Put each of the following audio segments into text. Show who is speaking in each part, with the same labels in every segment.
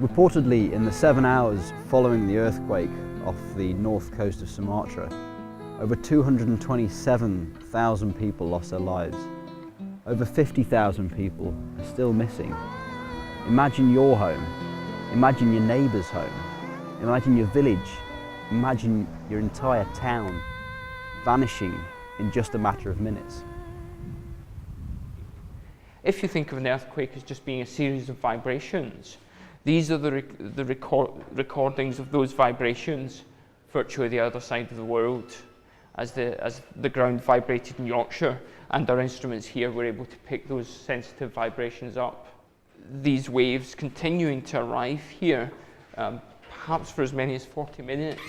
Speaker 1: Reportedly, in the 7 hours following the earthquake off the north coast of Sumatra, over 227,000 people lost their lives. Over 50,000 people are still missing. Imagine your home, imagine your neighbour's home, imagine your village, imagine your entire town vanishing in just a matter of minutes.
Speaker 2: If you think of an earthquake as just being a series of vibrations, these are the recordings of those vibrations virtually the other side of the world. As the ground vibrated in Yorkshire, and our instruments here were able to pick those sensitive vibrations up. These waves continuing to arrive here, perhaps for as many as 40 minutes.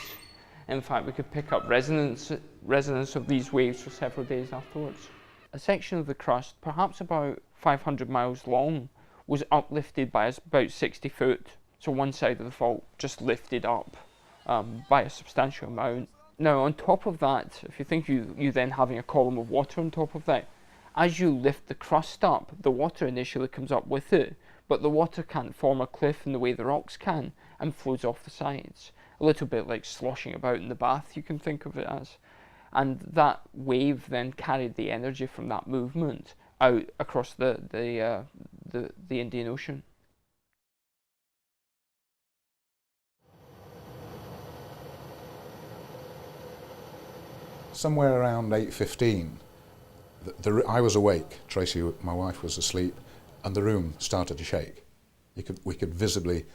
Speaker 2: In fact, we could pick up resonance of these waves for several days afterwards. A section of the crust, perhaps about 500 miles long, was uplifted by about 60 foot. So one side of the fault just lifted up by a substantial amount. Now on top of that, if you think you then having a column of water on top of that, as you lift the crust up, the water initially comes up with it, but the water can't form a cliff in the way the rocks can and flows off the sides. A little bit like sloshing about in the bath, you can think of it as. And that wave then carried the energy from that movement out across the Indian Ocean.
Speaker 3: Somewhere around 8:15, I was awake. Tracy, my wife, was asleep, and the room started to shake. We could visibly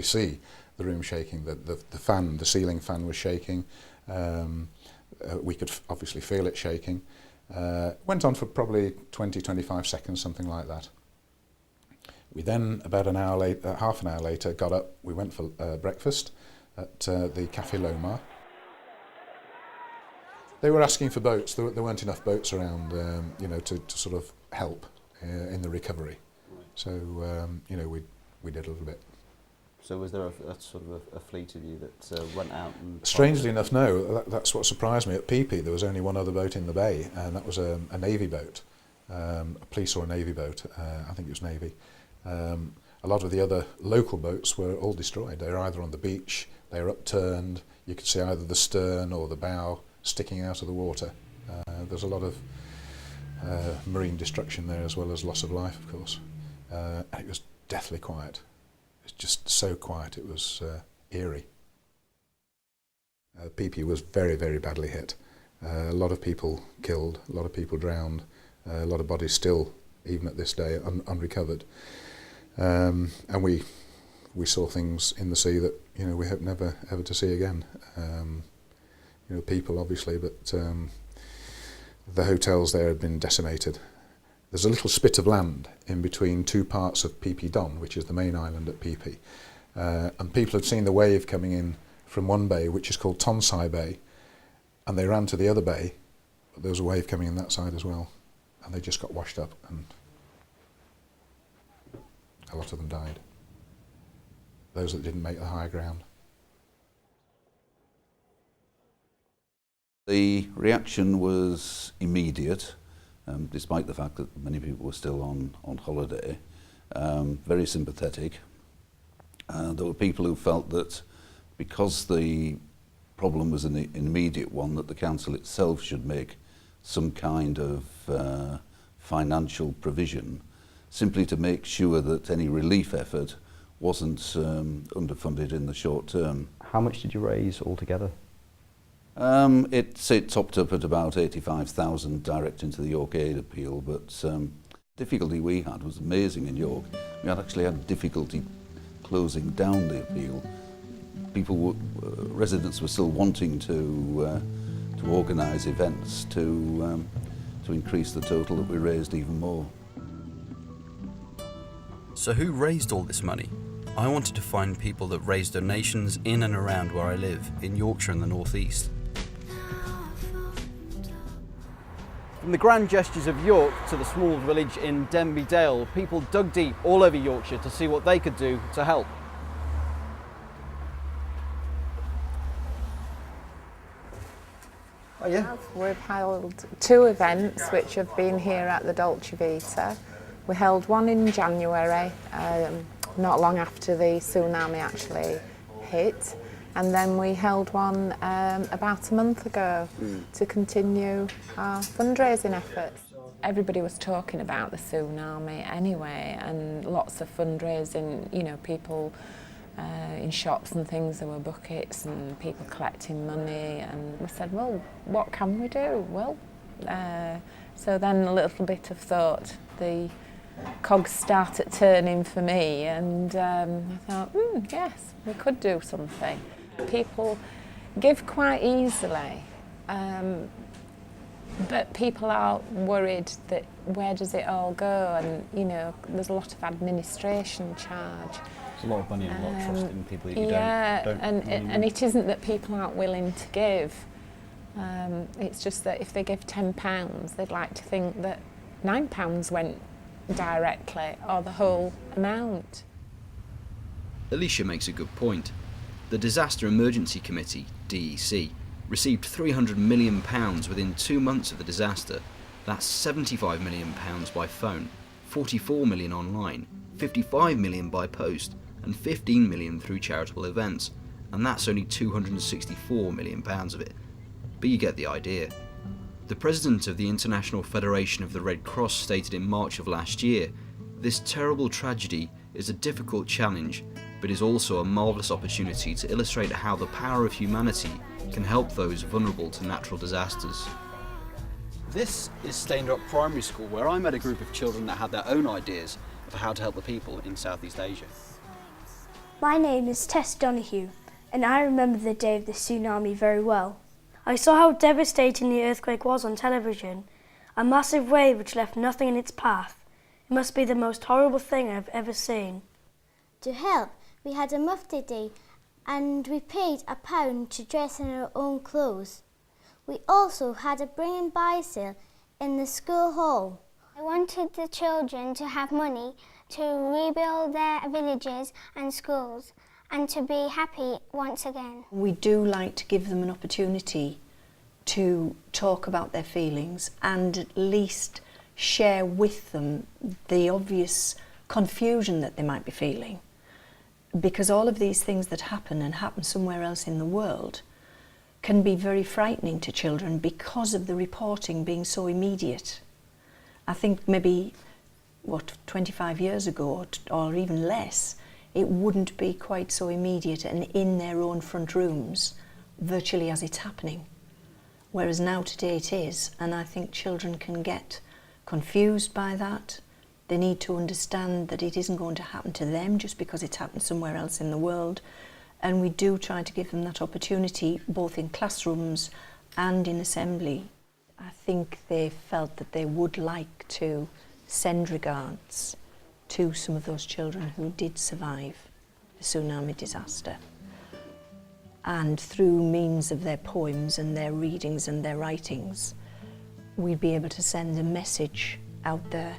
Speaker 3: see the room shaking. The ceiling fan was shaking. We could obviously feel it shaking. Went on for probably 20-25 seconds, something like that. We then, about an hour later, half an hour later, got up. We went for breakfast at the Café Lomar. They were asking for boats. There weren't enough boats around, to sort of help in the recovery. So, we did a little bit.
Speaker 1: So was there a sort of a fleet of you that went out and...
Speaker 3: Strangely enough, no. That's what surprised me. At Phi there was only one other boat in the bay, and that was a Navy boat, a police or a Navy boat. I think it was Navy. A lot of the other local boats were all destroyed. They were either on the beach, they were upturned. You could see either the stern or the bow sticking out of the water. There's a lot of marine destruction there, as well as loss of life, of course. And it was deathly quiet. It's just so quiet, it was eerie. Phi was very, very badly hit. A lot of people killed, a lot of people drowned, a lot of bodies still, even at this day, unrecovered. And we saw things in the sea that we hope never ever to see again. People obviously, but the hotels there had been decimated. There's a little spit of land in between two parts of Phi Don, which is the main island at Phi. And people had seen the wave coming in from one bay, which is called Tonsai Bay, and they ran to the other bay, but there was a wave coming in that side as well, and they just got washed up, and a lot of them died. Those that didn't make the high ground.
Speaker 4: The reaction was immediate. Despite the fact that many people were still on holiday, very sympathetic. There were people who felt that because the problem was an immediate one, that the council itself should make some kind of financial provision, simply to make sure that any relief effort wasn't underfunded in the short term.
Speaker 1: How much did you raise altogether?
Speaker 4: It topped up at about 85,000 direct into the York Aid appeal, but difficulty we had was amazing in York. We had actually had difficulty closing down the appeal. Residents were still wanting to organise events to increase the total that we raised even more.
Speaker 5: So who raised all this money? I wanted to find people that raised donations in and around where I live, in Yorkshire and the North East.
Speaker 1: From the grand gestures of York to the small village in Denby Dale, people dug deep all over Yorkshire to see what they could do to help. Oh yeah?
Speaker 6: We've held 2 events which have been here at the Dolce Vita. We held one in January not long after the tsunami actually hit. And then we held one about a month ago to continue our fundraising efforts. Everybody was talking about the tsunami anyway, and lots of fundraising, you know, people in shops and things, there were buckets and people collecting money, and we said, well, what can we do? Well, so then a little bit of thought, the cogs started turning for me, and I thought, yes, we could do something. People give quite easily, but people are worried that where does it all go, and you know, there's a lot of administration charge.
Speaker 1: There's a lot of money and a lot of trust in people that you don't
Speaker 6: and it isn't that people aren't willing to give. It's just that if they give £10, they'd like to think that £9 went directly, or the whole amount.
Speaker 5: Alicia makes a good point. The Disaster Emergency Committee, DEC, received £300 million within 2 months of the disaster. That's £75 million by phone, £44 million online, £55 million by post, and £15 million through charitable events. And that's only £264 million of it. But you get the idea. The president of the International Federation of the Red Cross stated in March of last year, "This terrible tragedy is a difficult challenge, but is also a marvellous opportunity to illustrate how the power of humanity can help those vulnerable to natural disasters."
Speaker 7: This is Stained Rock Primary School, where I met a group of children that had their own ideas of how to help the people in Southeast Asia.
Speaker 8: My name is Tess Donoghue, and I remember the day of the tsunami very well. I saw how devastating the earthquake was on television, a massive wave which left nothing in its path. It must be the most horrible thing I've ever seen.
Speaker 9: To help, we had a mufti day and we paid £1 to dress in our own clothes. We also had a bring and buy sale in the school hall.
Speaker 10: I wanted the children to have money to rebuild their villages and schools and to be happy once again.
Speaker 11: We do like to give them an opportunity to talk about their feelings and at least share with them the obvious confusion that they might be feeling. Because all of these things that happen and happen somewhere else in the world can be very frightening to children because of the reporting being so immediate. I think maybe, 25 years ago or even less, it wouldn't be quite so immediate and in their own front rooms virtually as it's happening. Whereas now today it is, and I think children can get confused by that. They need to understand that it isn't going to happen to them just because it's happened somewhere else in the world. And we do try to give them that opportunity both in classrooms and in assembly. I think they felt that they would like to send regards to some of those children who did survive the tsunami disaster. And through means of their poems and their readings and their writings, we'd be able to send a message out there.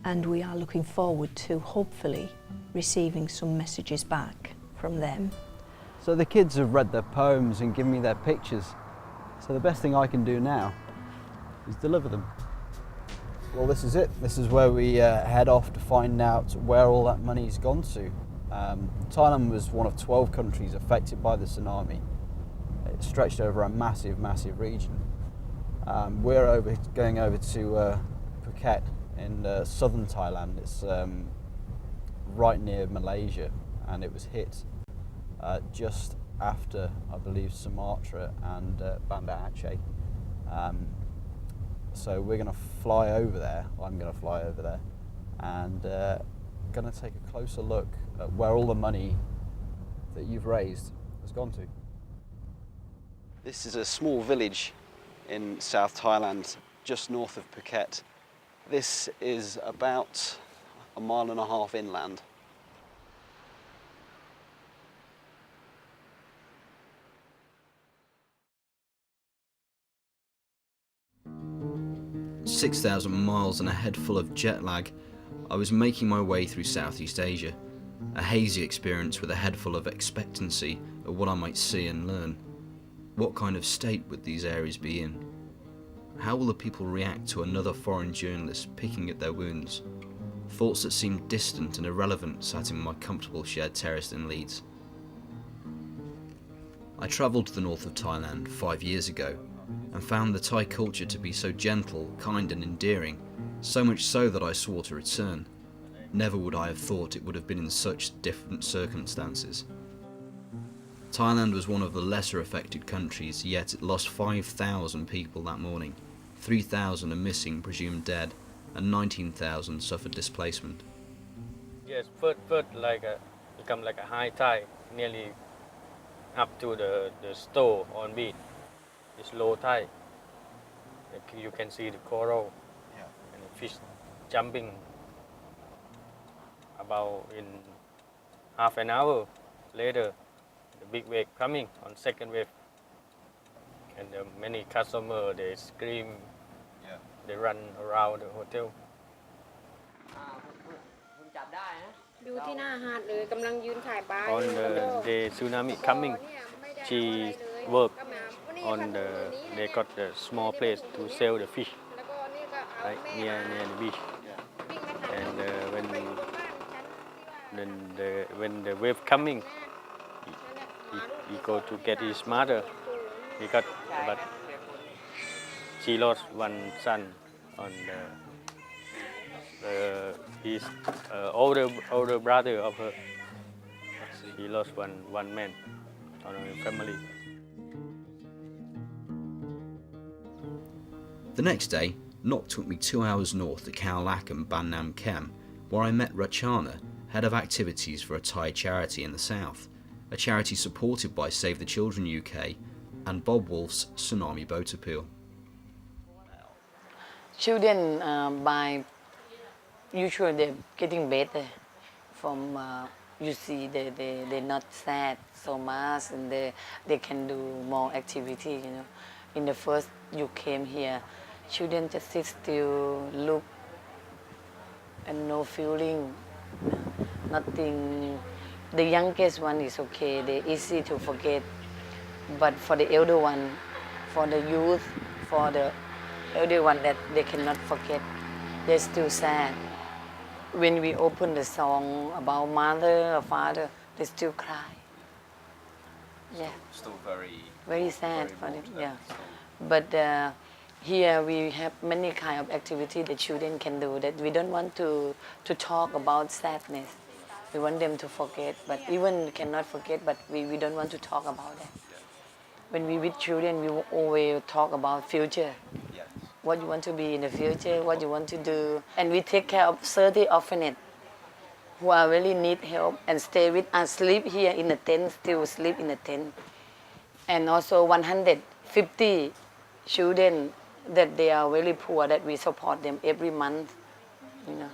Speaker 11: And we are looking forward to hopefully receiving some messages back from them.
Speaker 1: So the kids have read their poems and given me their pictures. So the best thing I can do now is deliver them. Well, this is it. This is where we head off to find out where all that money's gone to. Thailand was one of 12 countries affected by the tsunami. It stretched over a massive, massive region. We're going over to Phuket in southern Thailand. It's right near Malaysia, and it was hit just after, I believe, Sumatra and Banda Aceh. So we're going to fly over there. I'm going to fly over there and going to take a closer look at where all the money that you've raised has gone to.
Speaker 7: This is a small village in South Thailand, just north of Phuket. This is about 1.5 miles inland.
Speaker 5: "6,000 miles and a head full of jet lag, I was making my way through Southeast Asia, a hazy experience with a head full of expectancy of what I might see and learn. What kind of state would these areas be in? How will the people react to another foreign journalist picking at their wounds? thoughts that seemed distant and irrelevant sat in my comfortable shared terrace in Leeds. I travelled to the north of Thailand 5 years ago and found the Thai culture to be so gentle, kind and endearing, so much so that I swore to return. Never would I have thought it would have been in such different circumstances. Thailand was one of the lesser affected countries, yet it lost 5,000 people that morning. 3,000 are missing, presumed dead, and 19,000 suffered displacement.
Speaker 12: Yes, first become like a high tide, nearly up to the store on beach. It's low tide. Like you can see the coral and the fish jumping. About in half an hour later, the big wave coming on second wave, and many customers they scream, they run around the hotel.
Speaker 13: อยู่ที่หน้าหาดเลยกำลังยืนขายปลา
Speaker 12: On the tsunami coming, she worked on they got the small place to sell the fish, right near the beach. And when the wave coming, he go to get his mother. But she lost one son on his older brother of her. He lost one man on her family.
Speaker 5: The next day, Nok took me 2 hours north to Khao Lak and Ban Nam Kem, where I met Rachana, head of activities for a Thai charity in the south, a charity supported by Save the Children UK and Bob Wolf's Tsunami Boat Appeal.
Speaker 14: Children, by usually they're getting better from, you see, they're not sad so much and they can do more activity, you know. In the first you came here, children just sit still, look, and no feeling, nothing. The youngest one is okay, they're easy to forget. But for the elder one, for the youth, for the elder one that they cannot forget, they're still sad. When we open the song about mother or father, they still cry. Yeah.
Speaker 5: Still
Speaker 14: very sad for them, yeah. But here we have many kind of activity that children can do that we don't want to talk about sadness. We want them to forget, but even cannot forget, but we don't want to talk about that. When we with children, we always talk about future. What you want to be in the future, what you want to do. And we take care of 30 orphanages who are really need help and stay with us, sleep here in the tent, still sleep in the tent. And also 150 children that they are really poor, that we support them every month, you know.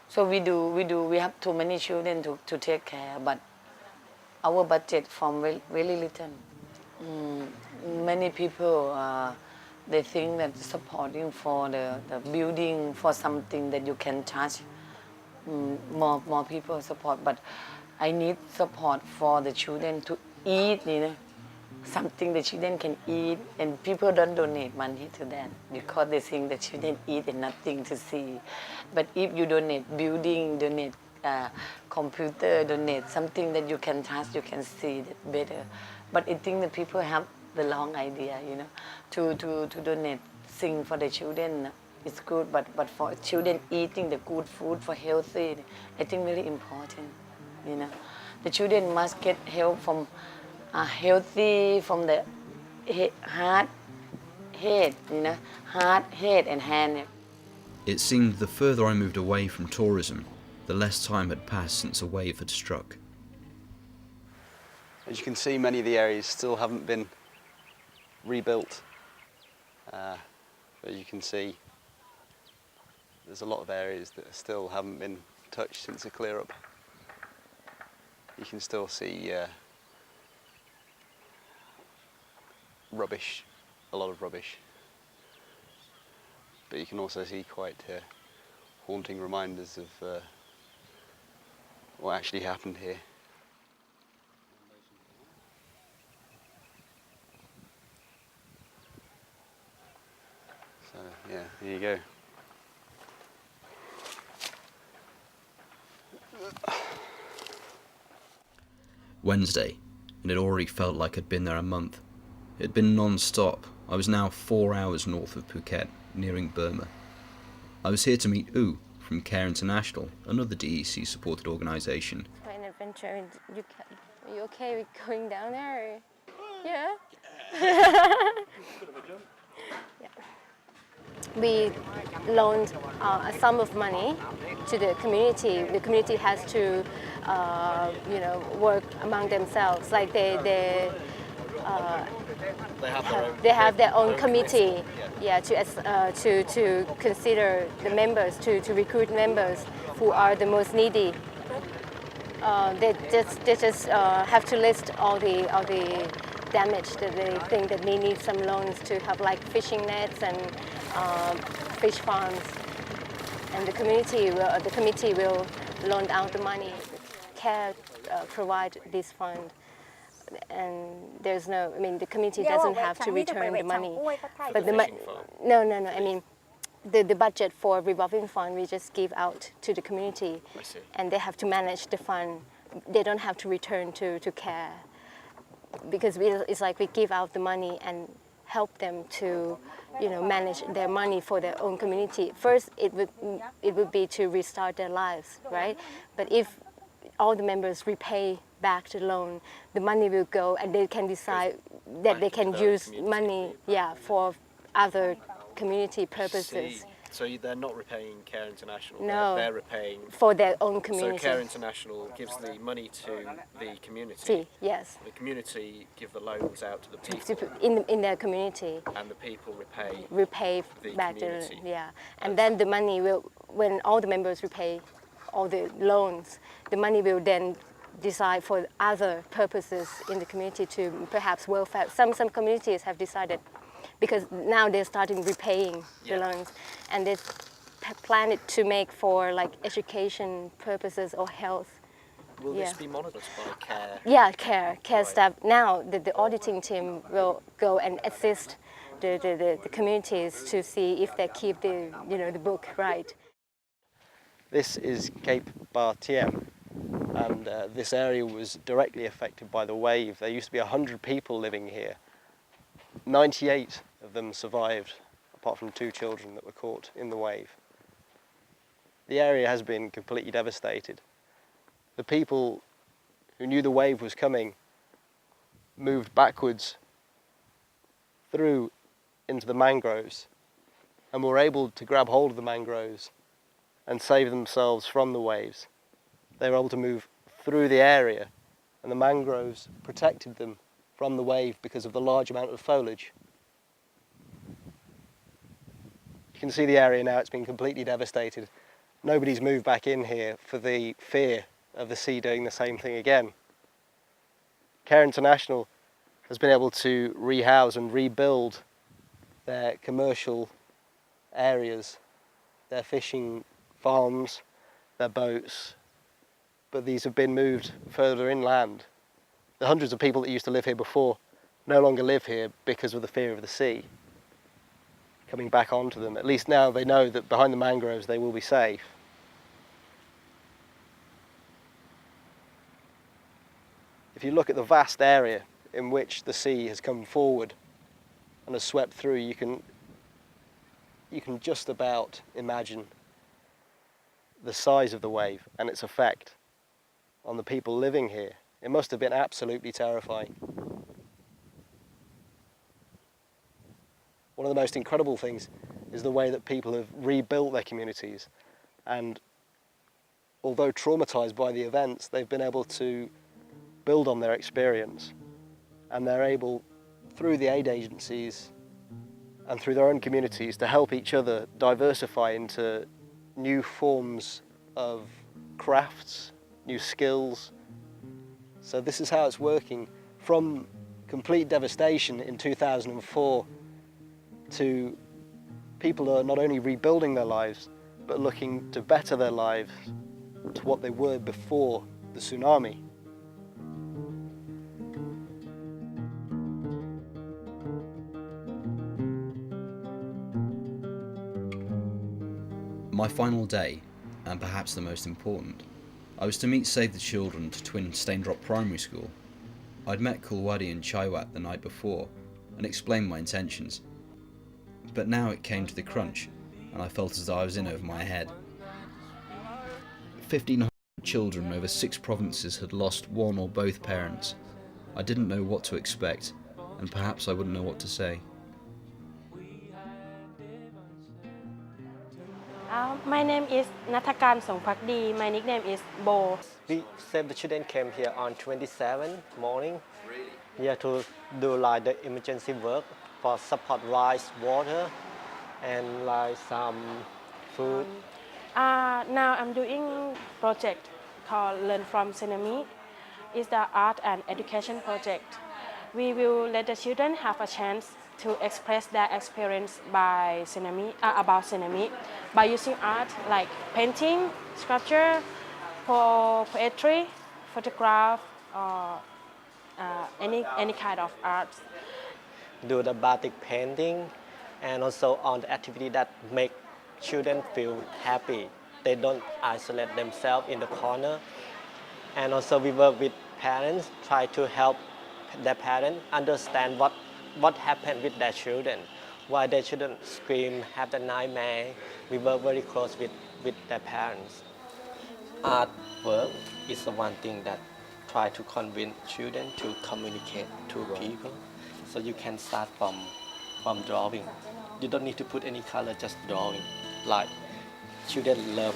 Speaker 14: So we have too many children to take care, but our budget from really little. Many people, they think that supporting for the building, for something that you can touch, more people support, but I need support for the children to eat, you know, something the children can eat, and people don't donate money to that because they think the children eat and nothing to see. But if you donate building, donate computer, donate something that you can touch, you can see that better. But I think that people have the wrong idea, you know, to donate things for the children is good, but for children eating the good food for healthy, I think very important, you know. The children must get help from healthy, from the heart, head, you know, heart, head and hand.
Speaker 5: It seemed the further I moved away from tourism, the less time had passed since a wave had struck.
Speaker 7: As you can see, many of the areas still haven't been rebuilt. But you can see there's a lot of areas that still haven't been touched since the clear up. You can still see rubbish, a lot of rubbish. But you can also see quite haunting reminders of what actually happened here. So yeah, there you go.
Speaker 5: Wednesday, and it already felt like I'd been there a month. It had been non-stop. I was now 4 hours north of Phuket, nearing Burma. I was here to meet U from Care International, another DEC-supported organisation.
Speaker 15: It's quite an adventure. Are you okay with going down there? Yeah? Yeah. We loaned a sum of money to the community. The community has to, work among themselves. Like they have their own committee. Yeah, to consider the members, to recruit members who are the most needy. They just have to list all the damage that they think that they need some loans to have, like fishing nets and fish farms. And the committee will loan out the money. Care provide this fund. And there's no, the committee doesn't have to return the money. But the budget for revolving fund we just give out to the community, and they have to manage the fund. They don't have to return to Care, because it's like we give out the money and help them to, manage their money for their own community. First, it would be to restart their lives, right? But if all the members repay back the loan, the money will go, and they can decide that they can use money, for other community purposes.
Speaker 7: So they're not repaying Care International.
Speaker 15: No,
Speaker 7: they're repaying
Speaker 15: for their own community.
Speaker 7: So Care International gives the money to the community.
Speaker 15: Yes.
Speaker 7: The community give the loans out to the people.
Speaker 15: In their community.
Speaker 7: And the people
Speaker 15: repay
Speaker 7: the
Speaker 15: back
Speaker 7: community.
Speaker 15: And then the money will, when all the members repay all the loans, the money will then decide for other purposes in the community, to perhaps welfare. Some communities have decided, because now they're starting repaying the loans, and they plan it to make for like education purposes or health.
Speaker 7: Will this be monitored by Care?
Speaker 15: Yeah, Care staff. Now the auditing team will go and assist the communities to see if they keep the book right.
Speaker 7: This is Cape Bar Tiem, and this area was directly affected by the wave. There used to be 100 people living here. 98 of them survived, apart from 2 children that were caught in the wave. The area has been completely devastated. The people who knew the wave was coming moved backwards through into the mangroves, and were able to grab hold of the mangroves and save themselves from the waves. They were able to move through the area, and the mangroves protected them from the wave because of the large amount of foliage. You can see the area now, it's been completely devastated. Nobody's moved back in here for the fear of the sea doing the same thing again. Care International has been able to rehouse and rebuild their commercial areas, their fishing farms, their boats, but these have been moved further inland. The hundreds of people that used to live here before no longer live here because of the fear of the sea coming back onto them. At least now they know that behind the mangroves they will be safe. If you look at the vast area in which the sea has come forward and has swept through, you can just about imagine the size of the wave and its effect on the people living here. It must have been absolutely terrifying. One of the most incredible things is the way that people have rebuilt their communities, and although traumatized by the events, they've been able to build on their experience, and they're able, through the aid agencies and through their own communities, to help each other diversify into new forms of crafts, new skills. So this is how it's working, from complete devastation in 2004 to people who are not only rebuilding their lives, but looking to better their lives to what they were before the tsunami.
Speaker 5: My final day, and perhaps the most important, I was to meet Save the Children to twin Staindrop Primary School I'd met Kulwadi and Chaiwat the night before and explained my intentions. But now it came to the crunch, and I felt as though I was in over my head. 1,500 children over 6 provinces had lost one or both parents. I didn't know what to expect, and perhaps I wouldn't know what to say.
Speaker 16: My name is Natakan Songpakdi. My nickname is Bo.
Speaker 7: We Save the Children came here on 27th morning. Yeah, to do like the emergency work for support rice, water, and like some food.
Speaker 16: Now I'm doing project called Learn from Tsunami. It's the art and education project. We will let the children have a chance to express their experience by tsunami, about tsunami by using art like painting, sculpture, poetry, photograph, or any kind of art.
Speaker 7: Do the batik painting, and also on the activity that make children feel happy. They don't isolate themselves in the corner. And also we work with parents, try to help their parents understand what happened with their children, why their children scream, have the nightmare. We work very close with their parents. Artwork is the one thing that try to convince children to communicate to people. So you can start from drawing. You don't need to put any color, just drawing. Like children love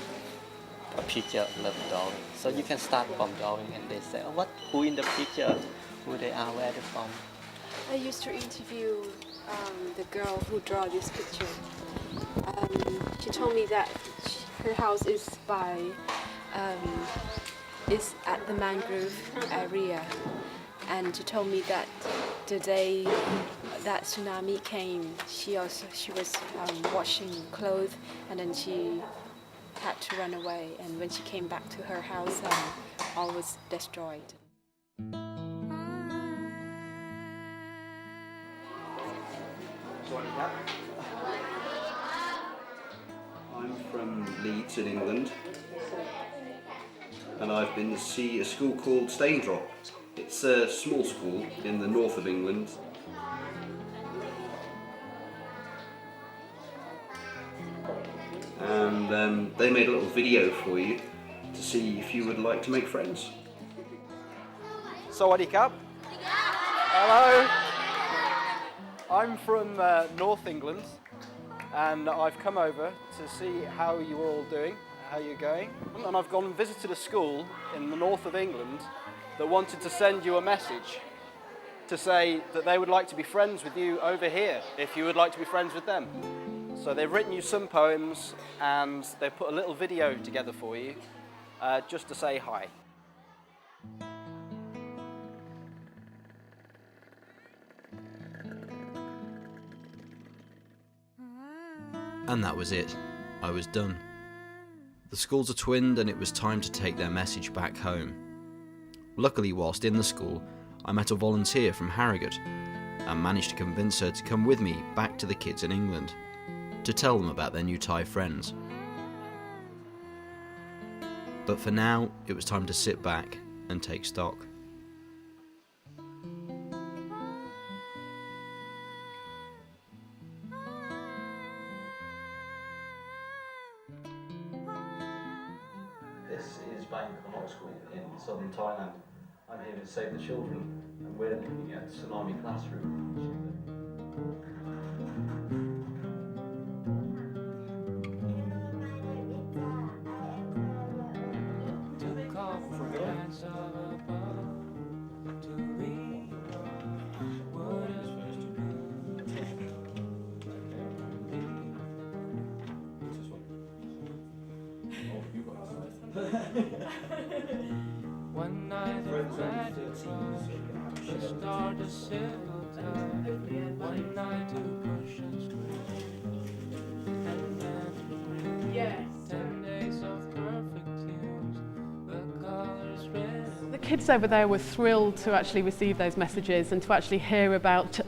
Speaker 7: a picture, love drawing. So you can start from drawing, and they say, oh, who in the picture, who they are, where they're from.
Speaker 17: I used to interview the girl who drew this picture. She told me that her house is at the mangrove area, and she told me that the day that tsunami came, she was washing clothes, and then she had to run away. And when she came back to her house, all was destroyed.
Speaker 4: I'm from Leeds in England, and I've been to see a school called Staindrop. It's a small school in the north of England. And they made a little video for you to see if you would like to make friends.
Speaker 18: Sawadee Krap. Hello. I'm from North England, and I've come over to see how you're all doing, how you're going. And I've gone and visited a school in the north of England that wanted to send you a message to say that they would like to be friends with you over here, if you would like to be friends with them. So they've written you some poems, and they've put a little video together for you, just to say hi.
Speaker 5: And that was it. I was done. The schools are twinned, and it was time to take their message back home. Luckily, whilst in the school, I met a volunteer from Harrogate and managed to convince her to come with me back to the kids in England to tell them about their new Thai friends. But for now, it was time to sit back and take stock.
Speaker 1: This is Bangkok School in southern Thailand. I'm here to Save the Children, and we're looking at Tsunami Classroom.
Speaker 19: One night of magic she started a civil tide. One night to push and scream, and then 10 days of perfect tunes, the colors red.
Speaker 20: The kids over there were thrilled to actually receive those messages and to actually hear about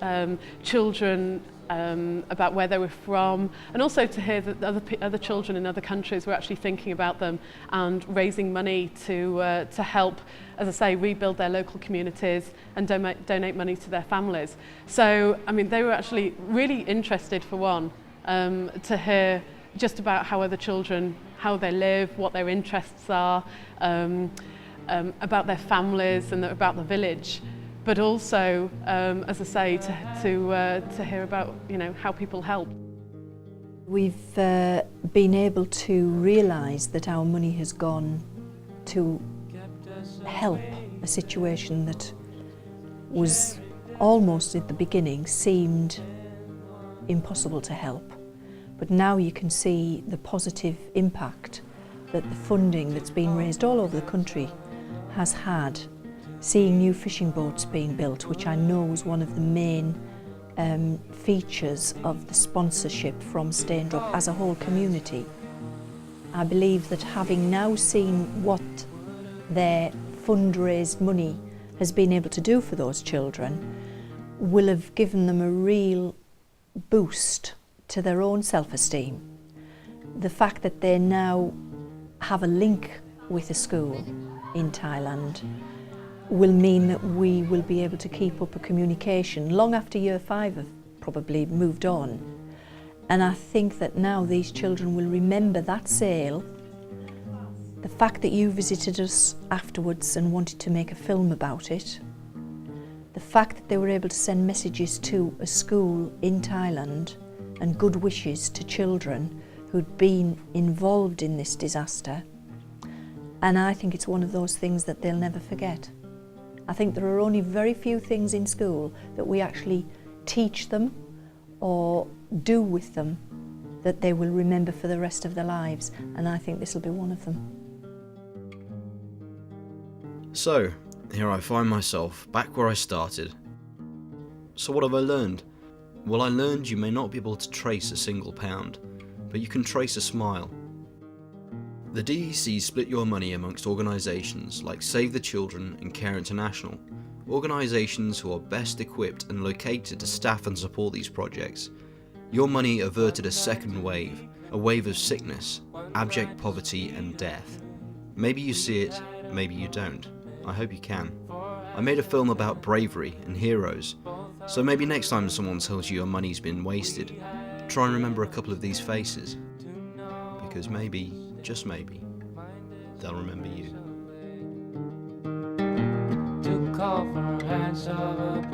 Speaker 20: children about where they were from, and also to hear that other children in other countries were actually thinking about them and raising money to help, as I say, rebuild their local communities and donate money to their families. So, I mean, they were actually really interested, for one, to hear just about how other children, how they live, what their interests are, about their families and about the village. But also, as I say, to hear about, you know, how people help.
Speaker 11: We've been able to realise that our money has gone to help a situation that was almost at the beginning seemed impossible to help. But now you can see the positive impact that the funding that's been raised all over the country has had. Seeing new fishing boats being built, which I know was one of the main features of the sponsorship from Staindrop as a whole community. I believe that having now seen what their fundraised money has been able to do for those children will have given them a real boost to their own self-esteem. The fact that they now have a link with a school in Thailand will mean that we will be able to keep up a communication long after year 5 have probably moved on. And I think that now these children will remember that sale, the fact that you visited us afterwards and wanted to make a film about it, the fact that they were able to send messages to a school in Thailand and good wishes to children who'd been involved in this disaster. And I think it's one of those things that they'll never forget. I think there are only very few things in school that we actually teach them or do with them that they will remember for the rest of their lives, and I think this will be one of them.
Speaker 5: So, here I find myself back where I started. So what have I learned? Well, I learned you may not be able to trace a single pound, but you can trace a smile. The DEC split your money amongst organisations like Save the Children and Care International, organisations who are best equipped and located to staff and support these projects. Your money averted a second wave, a wave of sickness, abject poverty and death. Maybe you see it, maybe you don't. I hope you can. I made a film about bravery and heroes, so maybe next time someone tells you your money's been wasted, try and remember a couple of these faces, because maybe, just maybe, they'll remember you.
Speaker 19: To call for hands of a